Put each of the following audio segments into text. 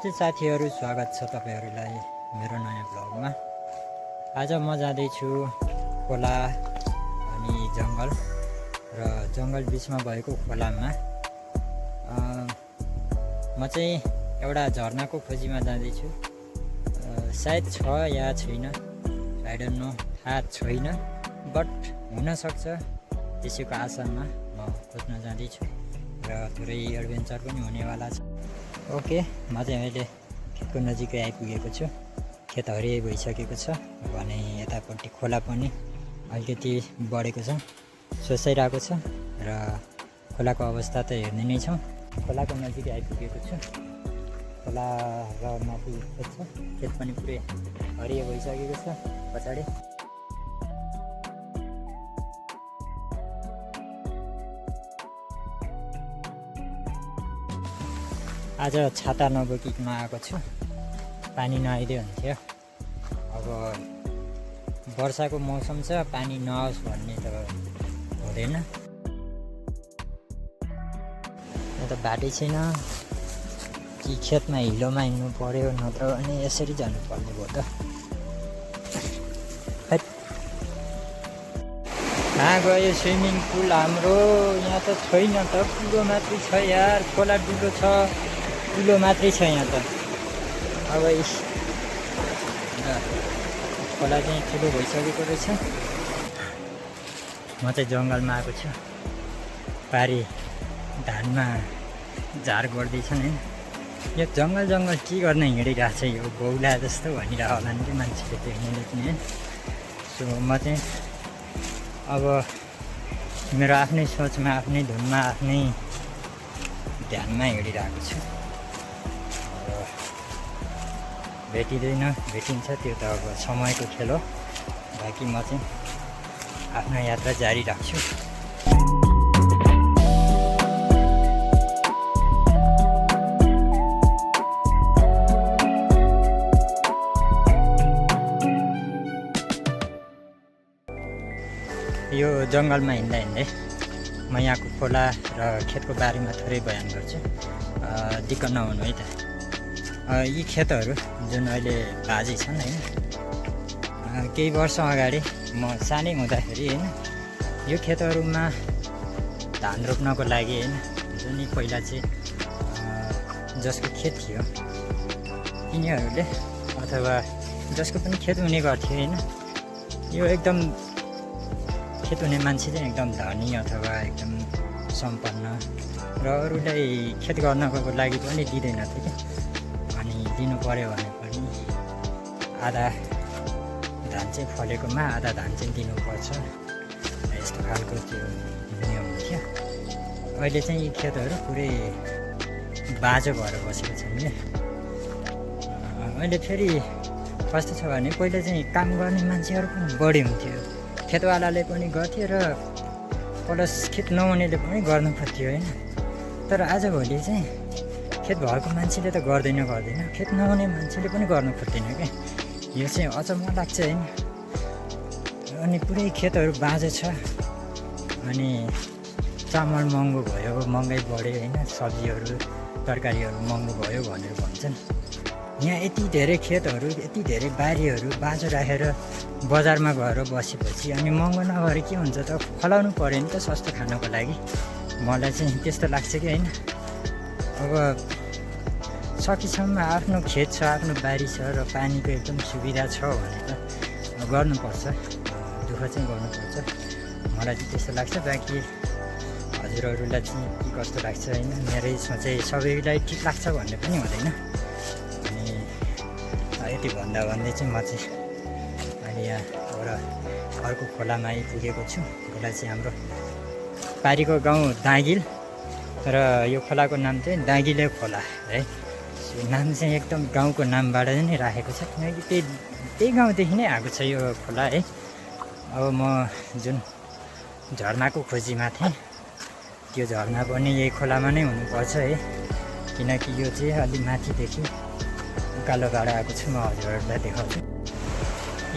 नमस्ते साथीहरू, स्वागत छ तपाईहरूलाई मेरो नयाँ ब्लगमा। आज म जाँदैछु खोला अनि जङ्गल र जङ्गल बिचमा भएको खोलामा म चाहिँ एउटा झरनाको खोजीमा जाँदैछु। सायद छ या छैन, आई डोन्ट नो, थाहा छैन, बट हुनसक्छ। त्यसैको आशामा म खोज्न जाँदैछु र थोरै एडभेन्चर पनि हुनेवाला छ। ओके, म चाहिँ अहिले खेतको नजिकै आइपुगेको छु। खेत हरियै भइसकेको छ भने यतापट्टि खोला पनि अलिकति बढेको छ, सोचाइरहेको छ र खोलाको अवस्था त हेर्ने नै छौँ। खोलाको नजिकै आइपुगेको छु। खोला र माथि खेत छ, खेत पनि पुरै हरियो भइसकेको छ पछाडि। आज छाता नबोकिकन आएको छु, पानी नआइदियो हुन्थ्यो। अब वर्षाको मौसम छ, पानी नआओस् भन्ने त हुँदैन। त बाटै छैन कि खेतमा हिलोमा हिँड्नु पर्यो, नत्र भने यसरी जानुपर्ने भयो त। कहाँ गयो स्विमिङ पुल हाम्रो? यहाँ त छैन त, ठुलो मात्रै छ यार। खोला ठुलो छ, ठुलो मात्रै छ यहाँ त। अब खोला चाहिँ ठुलो भइसकेको रहेछ। म चाहिँ जङ्गलमा आएको छु। पारी धानमा झार गर्दैछन् होइन। यो जङ्गल के गर्न हिँडिरहेको छ यो बौला जस्तो भनिरहेको होला नि मान्छेले, देख्नेले पनि होइन। सो म चाहिँ अब मेरो आफ्नै सोचमा, आफ्नै धुनमा, आफ्नै ध्यानमा हिँडिरहेको छु। भेटिँदैन, भेटिन्छ त्यो त अब समयको खेल हो। बाँकी म चाहिँ आफ्नो यात्रा जारी राख्छु। यो जङ्गलमा हिँड्दा हिँड्दै म यहाँको खोला र खेतको बारेमा थोरै बयान गर्छु, दिक्क नहुनु है त। यी खेतहरू जुन अहिले बाजे छन् होइन, केही वर्ष अगाडि म सानै हुँदाखेरि होइन, यो खेतहरूमा धान रोप्नको लागि होइन, जुन पहिला चाहिँ जसको खेत थियो तिनीहरूले अथवा जसको पनि खेत हुने गर्थ्यो होइन, यो एकदम खेत हुने मान्छे चाहिँ एकदम धनी अथवा एकदम सम्पन्न र अरूलाई खेत गर्नको लागि पनि दिँदैन थियो कि। अनि दिनु पऱ्यो भने पनि आधा धान चाहिँ फलेकोमा आधा धान चाहिँ दिनुपर्छ, यस्तो खालको त्यो नियम थियो। अहिले चाहिँ यी खेतहरू पुरै बाँझो भएर बसेको छ नि। अहिले फेरि कस्तो छ भने पहिला चाहिँ काम गर्ने मान्छेहरू पनि बढी हुन्थ्यो, खेतवालाले पनि गर्थ्यो र प्लस खेत नहुनेले पनि गर्नु पर्थ्यो होइन। तर आजभोलि चाहिँ खेत भएको मान्छेले त गर्दैन, खेत नहुने मान्छेले पनि गर्नु खोज्दैन क्या। यो चाहिँ अचम्म लाग्छ होइन। अनि पुरै खेतहरू बाँझो छ, अनि चामल महँगो भयो, महँगाइ बढ्यो होइन, सब्जीहरू तरकारीहरू महँगो भयो भनेर भन्छन्। यहाँ यति धेरै खेतहरू, यति धेरै बारीहरू बाँझो राखेर बजारमा गएर बसेपछि अनि महँगो नभएर के हुन्छ त, फलाउनु पऱ्यो नि त सस्तो खानको लागि। मलाई चाहिँ त्यस्तो लाग्छ कि होइन। अब सकेसम्म आफ्नो खेत छ, आफ्नो बारी छ र पानीको एकदम सुविधा छ भने त गर्नुपर्छ, दुःख चाहिँ गर्नुपर्छ। मलाई चाहिँ त्यस्तो लाग्छ। बाँकी हजुरहरूलाई चाहिँ के कस्तो लाग्छ होइन, मेरै सोचाइ सबैलाई ठिक लाग्छ भन्ने पनि हुँदैन। अनि यति भन्दै चाहिँ म चाहिँ अहिले यहाँ एउटा अर्को खोलामा आइपुगेको छु। खोला चाहिँ हाम्रो पारीको गाउँ दाँगिल र यो खोलाको नाम चाहिँ दाँगिले खोला है। नाम चाहिँ एकदम गाउँको नामबाट नै राखेको छ, किनकि त्यही गाउँदेखि नै आएको छ यो खोला है। अब म जुन झरनाको खोजीमा थिएँ, त्यो झरना पनि यही खोलामा नै हुनुपर्छ है, किनकि यो चाहिँ अलि माथिदेखि उकालोबाट आएको छु। म हजुरहरूलाई देखाउँछु।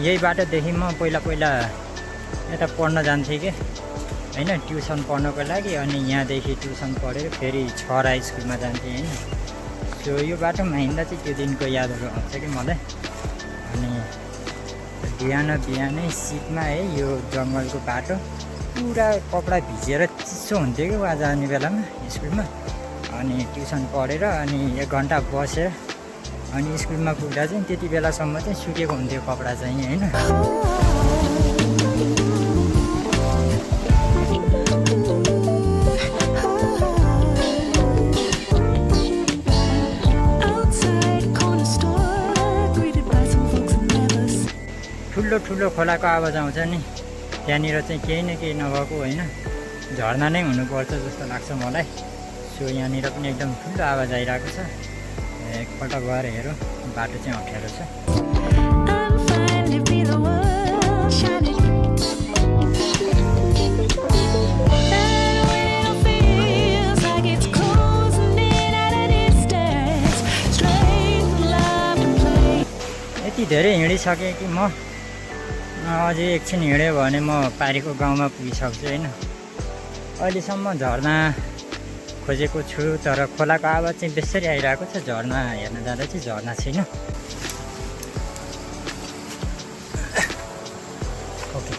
यही बाटोदेखि म पहिला यता पढ्न जान्थेँ कि होइन, ट्युसन पढ्नको लागि। अनि यहाँदेखि ट्युसन पढेर फेरि छरा स्कुलमा जान्थेँ होइन। सो यो बाटोमा हिँड्दा चाहिँ त्यो दिनको यादहरू आउँछ कि मलाई। अनि बिहान बिहानै शीतमा है यो जङ्गलको बाटो पुरा कपडा भिजेर चिसो हुन्थ्यो कि वहाँ जाने बेलामा स्कुलमा। अनि ट्युसन पढेर अनि 1 घन्टा बसेर अनि स्कुलमा पुग्दा चाहिँ त्यति बेलासम्म चाहिँ सुकेको हुन्थ्यो कपडा चाहिँ होइन। ठुलो ठुलो खोलाको आवाज आउँछ नि, त्यहाँनिर चाहिँ केही न केही नभएको होइन झरना नै हुनुपर्छ जस्तो लाग्छ मलाई। सो यहाँनिर पनि एकदम ठुलो आवाज आइरहेको छ। एकपल्ट गएर हेरौँ, बाटो चाहिँ अप्ठ्यारो छ। यति धेरै हिँडिसकेँ कि म अझै एकछिन हिँड्यो भने म पारीको गाउँमा पुगिसक्छु होइन। अहिलेसम्म झरना खोजेको छु तर खोलाको आवाज चाहिँ बेसरी आइरहेको छ। झरना हेर्न जाँदा चाहिँ झरना छैन। ओके,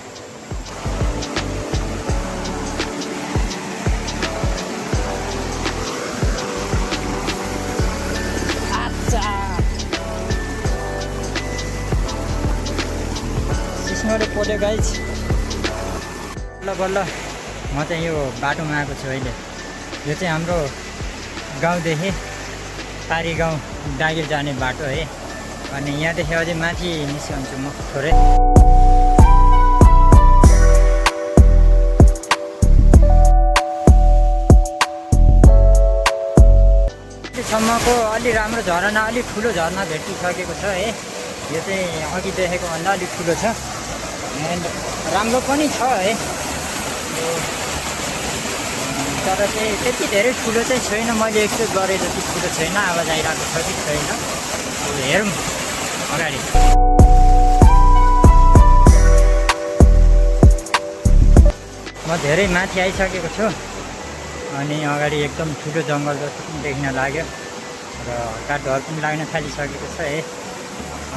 सिस्नोले पोल्यो गाइज। बल्ल बल्ल म चाहिँ यो बाटोमा आएको छु अहिले। यो चाहिँ हाम्रो गाउँदेखि पारी गाउँ डागिर जाने बाटो है। अनि यहाँदेखि अझै माथि निस्कन्छु म थोरै। अहिलेसम्मको अलि राम्रो झरना, अलि ठुलो झरना भेटिसकेको छ है। यो चाहिँ अघि देखेको भन्दा अलिक ठुलो छ, राम्रो पनि छ है। तर चाहिँ त्यति धेरै ठुलो चाहिँ छैन। मैले एक्सपेक्ट गरेँ जति ठुलो छैन। आवाज आइरहेको छ कि छैन हेरौँ अगाडि। म धेरै माथि आइसकेको छु अनि अगाडि एकदम ठुलो जङ्गल जस्तो पनि देखिन लाग्यो र हल्का डर पनि लाग्न थालिसकेको छ है।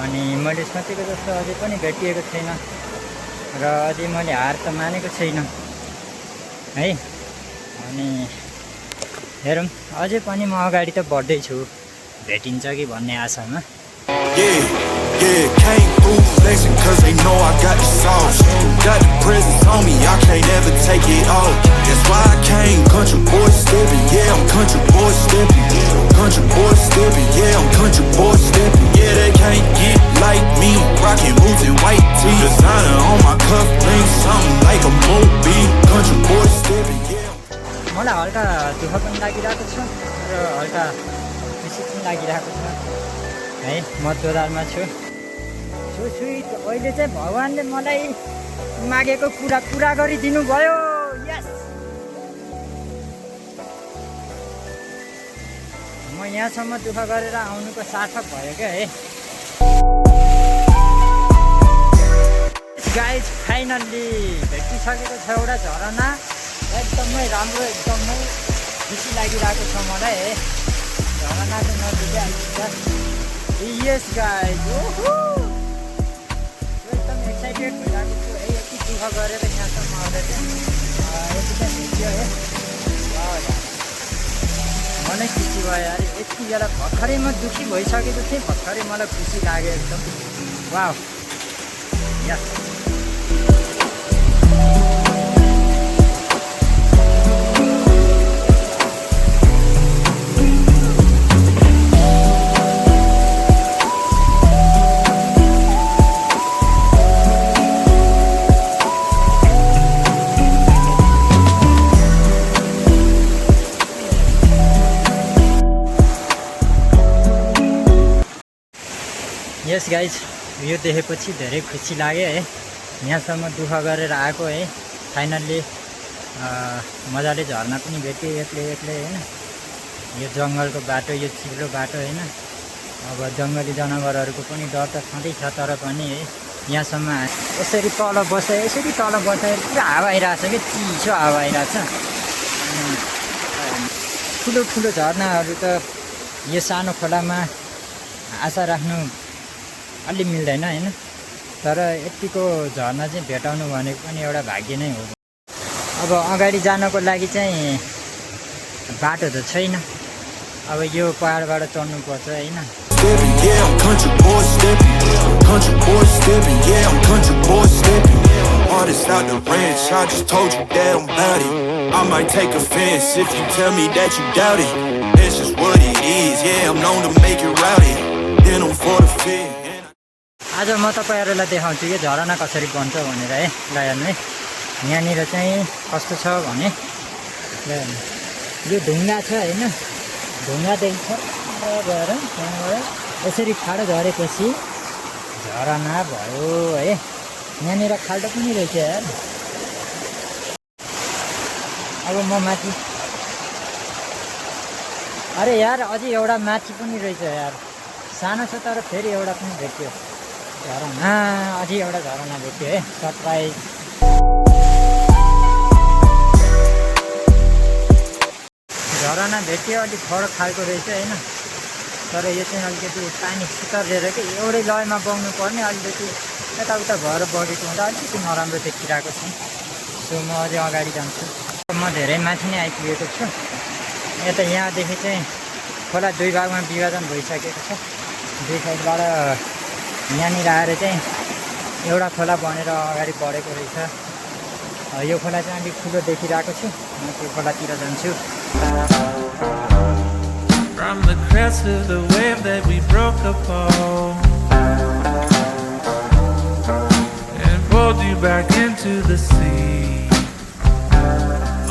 अनि मैले सोचेको जस्तो अझै पनि भेटिएको छैन र अझै मैले हार त मानेको छैन है। अनि हेरौँ, अझै पनि म अगाडि त बढ्दैछु, भेटिन्छ कि भन्ने आशामा। Yeah, came through flexing cause they know I got the sauce. Got the presence on me, I can't ever take it off. That's why I came, country boy stepping. Yeah, I'm country boy stepping. Country boy stepping, yeah, I'm country boy stepping. Yeah, they can't get like me. Rockin' boots and white tee. Designer on my cuff links, something like a movie. Country boy stepping, yeah. मलाई हल्का दुःख पनि लागिरहेको छ र हल्का खुसी पनि लागिरहेको छ है। म दोधारमा छु। अहिले चाहिँ भगवान्ले मलाई मागेको कुरा पुरा गरिदिनु भयो। यस, म यहाँसम्म दुःख गरेर आउनुको सार्थक भयो क्या है। गाइज फाइनल्ली भेटिसकेको छ एउटा झरना। एकदमै राम्रो, एकदमै खुसी लागिरहेको छ मलाई है। झरना चाहिँ नजिकै आइपुग्छ। यस गाइज, एकदम एक्साइटेड भइरहेको छु है। यति दुःख गरेर यहाँसम्म आउँदा चाहिँ यति चाहिँ भेटियो है। मनै खुसी भयो यार। यति बेला भर्खरै म दुःखी भइसकेको थिएँ, भर्खरै मलाई खुसी लाग्यो एकदम। वाउ, यस। यस गाइज, यो देखेपछि धेरै खुसी लाग्यो है। यहाँसम्म दुःख गरेर आएको है। फाइनल्ली मजाले झर्ना पनि भेटेँ एक्लै होइन। यो जङ्गलको बाटो, यो चिप्लो बाटो होइन। अब जङ्गली जनावरहरूको पनि डर त छँदैछ तर पनि है यहाँसम्म यसरी तल बस्दा, यसरी तल बस्दाखेरि पुरा हावा आइरहेछ कि चिसो हावा आइरहेछ। ठुलो ठुलो झरनाहरू त यो सानो खोलामा आशा राख्नु अलि मिल्दैन होइन, तर यतिको झरना चाहिँ भेटाउनु भनेको पनि एउटा भाग्य नै हो। अब अगाडि जानको लागि चाहिँ बाटो त छैन, अब यो पहाडबाट चढ्नुपर्छ होइन। Stepping, yeah, I'm country boy stepping. Country boy stepping, yeah, I'm country boy stepping. Artist out the ranch, I just told you that I'm bout it. I might take offense if you tell me that you doubt it. It's just what it is, yeah, I'm known to make it rowdy. Then I'm for the fit. आज म तपाईँहरूलाई देखाउँछु कि झरना कसरी बन्छ भनेर है। ल हेर्नु है, यहाँनिर चाहिँ कस्तो छ भने ल हेर्नु, यो ढुङ्गा छ होइन, ढुङ्गादेखि छ गएर त्यहाँबाट यसरी खाडो झरेपछि झरना भयो है। यहाँनिर खाल्डो पनि रहेछ यार। अब म माथि, अरे यार अझै एउटा माथि पनि रहेछ यार, सानो छ तर फेरि एउटा पनि भेट्यो झरना, अझै एउटा झरना भेट्यो है। सरप्राइज झरना भेट्यो, अलिक फरक खालको रहेछ होइन, तर यो चाहिँ अलिकति पानी सुतारेर कि एउटै लयमा बग्नु पर्ने, अलिकति यताउता भएर बगेको हुँदा अलिकति नराम्रो देखिरहेको छ। सो म अझै अगाडि जान्छु। म धेरै माथि नै आइपुगेको छु। यता यहाँदेखि चाहिँ खोला दुई भागमा विभाजन भइसकेको छ। दुई साइडबाट यहाँनिर आएर चाहिँ एउटा खोला बनेर अगाडि बढेको रहेछ। यो खोला चाहिँ अलिक ठुलो देखिरहेको छु। म त्यो खोलातिर जान्छु। From the crest of the wave that we broke upon and pulled you back into the sea,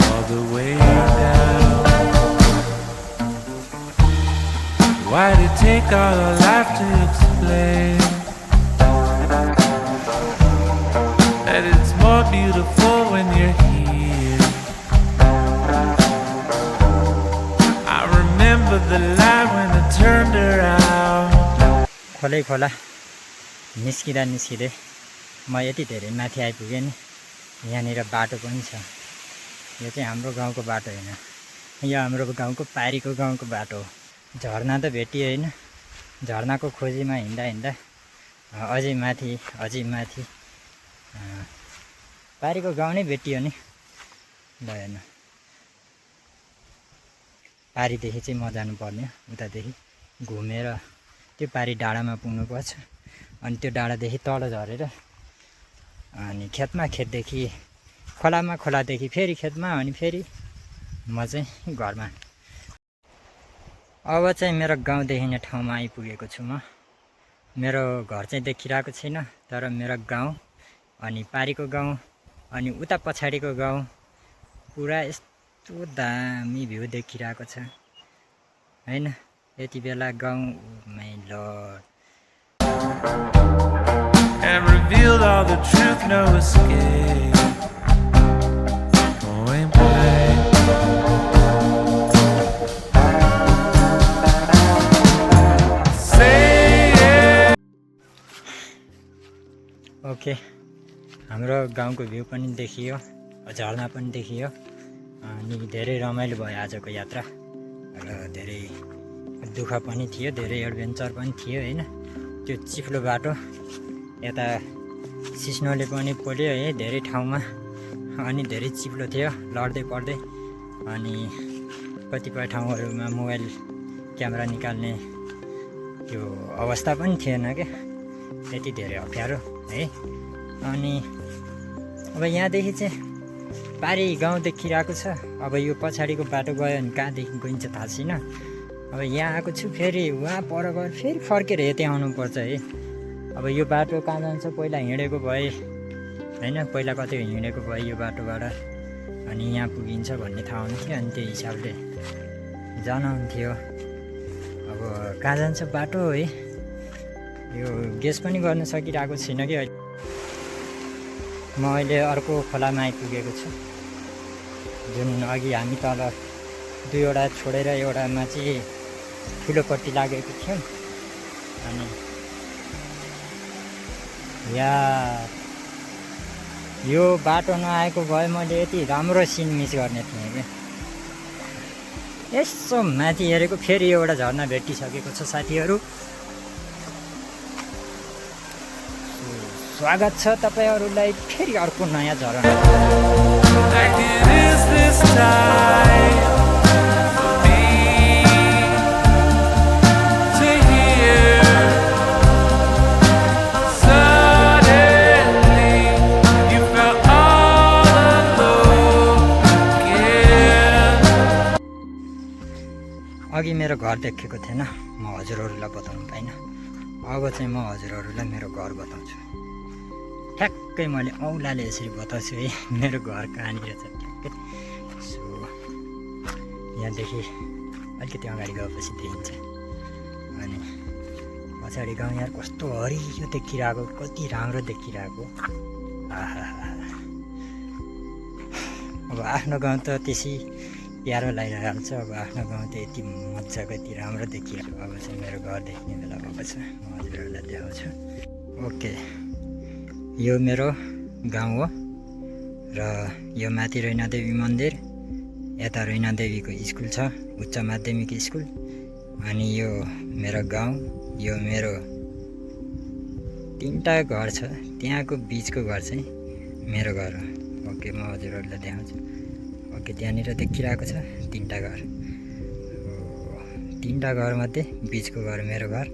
all the way down. Why did it take all our life to explain that it's more beautiful when you're here? I remember the light when it turned around. खोलै खोला निस्किँदा निस्किँदै म यति धेरै माथि आइपुगेँ नि। यहाँनिर बाटो पनि छ। यो चाहिँ हाम्रो गाउँको बाटो होइन, यो हाम्रो गाउँको पारीको गाउँको बाटो हो। झरना त भेटियो होइन, झरनाको खोजीमा हिँड्दा हिँड्दा अझै माथि पारीको गाउँ नै भेटियो नि। ल हेर्नु, पारीदेखि चाहिँ म जानुपर्ने, उतादेखि घुमेर त्यो पारी डाँडामा पुग्नुपर्छ। अनि त्यो डाँडादेखि तल झरेर अनि खेतमा, खेतदेखि खोलामा, खोलादेखि फेरि खेतमा, अनि फेरि म चाहिँ घरमा। अब चाहिँ मेरो गाउँ देखिने ठाउँमा आइपुगेको छु म। मेरो घर चाहिँ देखिरहेको छैन, तर मेरो गाउँ अनि पारीको गाउँ अनि उता पछाडिको गाउँ पुरा यस्तो दामी भ्यू देखिरहेको छ हैन। यति बेला गाउँ my lord. And revealed all the truth, no escape. Going back. Say it. Okay, हाम्रो गाउँको भ्यू पनि देखियो, झरना पनि देखियो, अनि धेरै रमाइलो भयो आजको यात्रा। र धेरै दुःख पनि थियो, धेरै एडभेन्चर पनि थियो हैन। त्यो चिप्लो बाटो यता सिस्नोले पनि पोल्यो है धेरै ठाउँमा, अनि धेरै चिप्लो थियो लड्दै पर्दै, अनि कतिपय ठाउँहरूमा मोबाइल क्यामेरा निकाल्ने त्यो अवस्था पनि थिएन क्या, त्यति धेरै अप्ठ्यारो है। अनि अब यहाँदेखि चाहिँ पारी गाउँ देखिरहेको छ। अब यो पछाडिको बाटो गयो भने कहाँदेखि गइन्छ थाहा छैन। अब यहाँ आएको छु, फेरि उहाँ पर गएर फेरि फर्केर यतै आउनुपर्छ है। अब यो बाटो कहाँ जान्छ, पहिला हिँडेको भए होइन, पहिला कतै हिँडेको भए यो बाटोबाट अनि यहाँ पुगिन्छ भन्ने थाहा हुन्थ्यो, अनि त्यो हिसाबले जान हुन्थ्यो। अब कहाँ जान्छ बाटो है, यो गेस पनि गर्न सकिरहेको छैन कि। म अहिले अर्को खोलामा आइपुगेको छु, जुन अघि हामी तल दुईवटा छोडेर एउटामा चाहिँ ठुलो पट्टी लागेको थियौँ। अनि यार यो बाटो नआएको भए मैले यति राम्रो सिन मिस गर्ने थिएँ क्या। यसो माथि हेरेको फेरि एउटा झरना भेटिसकेको छ साथीहरू। स्वागत छ तपाईँहरूलाई फेरि अर्को नयाँ झरना। Like it is this time for me to hear. Suddenly you felt all alone again. अघि मेरो घर देखेको थिएन, म हजुरहरूलाई बताउनु पाइनँ। अब चाहिँ म हजुरहरूलाई मेरो घर बताउँछु। ठ्याक्कै मैले औँलाले यसरी बताउँछु है मेरो घर कहाँनिर छ ठ्याक्कै। सो यहाँदेखि अलिकति अगाडि गएपछि देखिन्छ। अनि पछाडि गाउँ यहाँ कस्तो हरियो देखिरहेको, कति राम्रो देखिरहेको। आहा, अब आफ्नो गाउँ त त्यसै प्यारो लागिरहेको छ। अब आफ्नो गाउँ त यति मजाको यति राम्रो देखिरहेको। अब चाहिँ मेरो घर देख्ने बेला भएको छ, म हजुरहरूलाई देखाउँछु। ओके, यो मेरो गाउँ हो र यो माथि रैनादेवी मन्दिर, यता रैनादेवीको स्कुल छ, उच्च माध्यमिक स्कुल। अनि यो मेरो गाउँ, यो मेरो 3टा घर छ, त्यहाँको बिचको घर चाहिँ मेरो घर हो। ओके, म हजुरहरूलाई देखाउँछु। ओके, त्यहाँनिर देखिरहेको छ 3टा घर। 3टा घरमध्ये बिचको घर मेरो घर।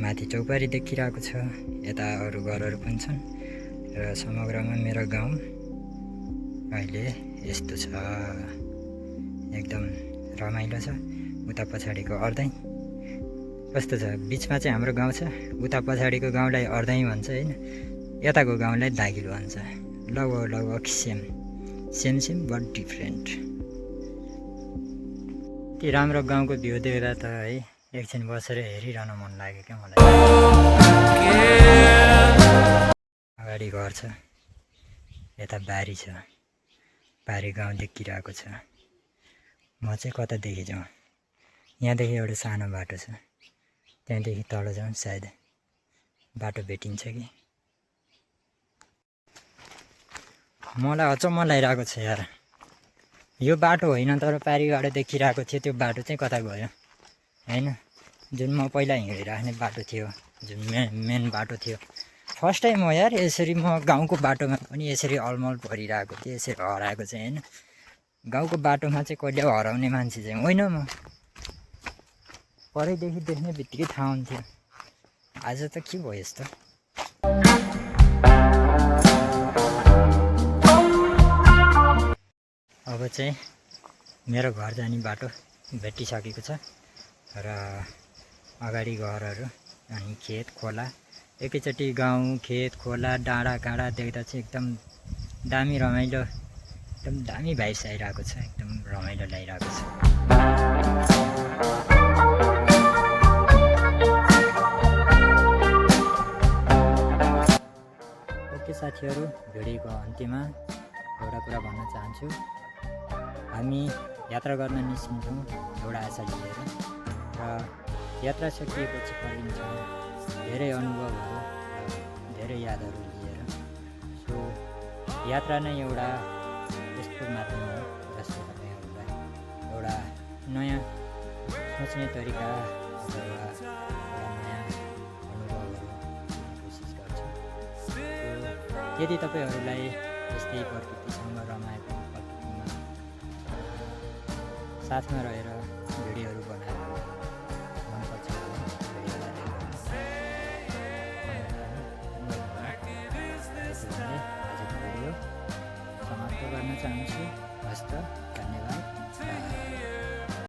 माथि चौपारी देखिरहेको छ, यता अरू घरहरू पनि छन् र समग्रमा मेरो गाउँ अहिले यस्तो छ। एकदम रमाइलो छ। उता पछाडिको अर्दै कस्तो छ, बिचमा चाहिँ हाम्रो गाउँ छ, उता पछाडिको गाउँलाई अर्दै भन्छ होइन, यताको गाउँलाई दागिलो भन्छ। लगभग सेम बट डिफ्रेन्ट। कि राम्रो गाउँको भ्यू देख्दा त है एकछिन बसेर हेरिरहन मन लाग्यो क्या मलाई। अगाडि घर छ, यता बारी छ, बारी गाउँ देखिरहेको छ। म चाहिँ कतादेखि जाउँ, यहाँदेखि एउटा सानो बाटो छ, त्यहाँदेखि तल जाउँ, सायद बाटो भेटिन्छ कि। मलाई अचम्म लागिरहेको छ यार, यो बाटो होइन तर पारिबाट देखिरहेको थियो त्यो बाटो चाहिँ कता गयो होइन। जुन म पहिला हिँडिराख्ने बाटो थियो, जुन मेन बाटो थियो। फर्स्ट टाइम हो यार यसरी म गाउँको बाटोमा पनि यसरी अलमल परिरहेको थिएँ, यसरी हराएको चाहिँ होइन। गाउँको बाटोमा चाहिँ कहिले हराउने मान्छे चाहिँ होइन म। परैदेखि देख्ने बित्तिकै थाहा हुन्थ्यो। आज त के भयो यस्तो। अब चाहिँ मेरो घर जाने बाटो भेटिसकेको छ र अगाडि घरहरू अनि खेत खोला, एकैचोटि गाउँ खेत खोला डाँडा काँडा देख्दा चाहिँ एकदम दामी रमाइलो, एकदम दामी भाइब्स आइरहेको छ, एकदम रमाइलो लागिरहेको छ। ओके साथीहरू, भिडियोको अन्त्यमा एउटा कुरा भन्न चाहन्छु। हामी यात्रा गर्न निस्किन्छौँ एउटा आशा लिएर र यात्रा सकिएपछि फर्किन्छ धेरै अनुभवहरू र धेरै यादहरू लिएर। सो यात्रा नै एउटा यस्तो माध्यम हो जसले तपाईँहरूलाई एउटा नयाँ सोच्ने तरिका अथवा एउटा नयाँ अनुभवहरू दिने कोसिस गर्छ। यदि तपाईँहरूलाई यस्तै प्रकृतिसँग रमाएको प्रकृतिमा साथमा रहेर भिडियोहरू बनाएर मनपर्छ भने भिडियोलाई लाइक गर्नुहोस्। आजको भिडियो समाप्त गर्न चाहन्छु। हस्त, धन्यवाद।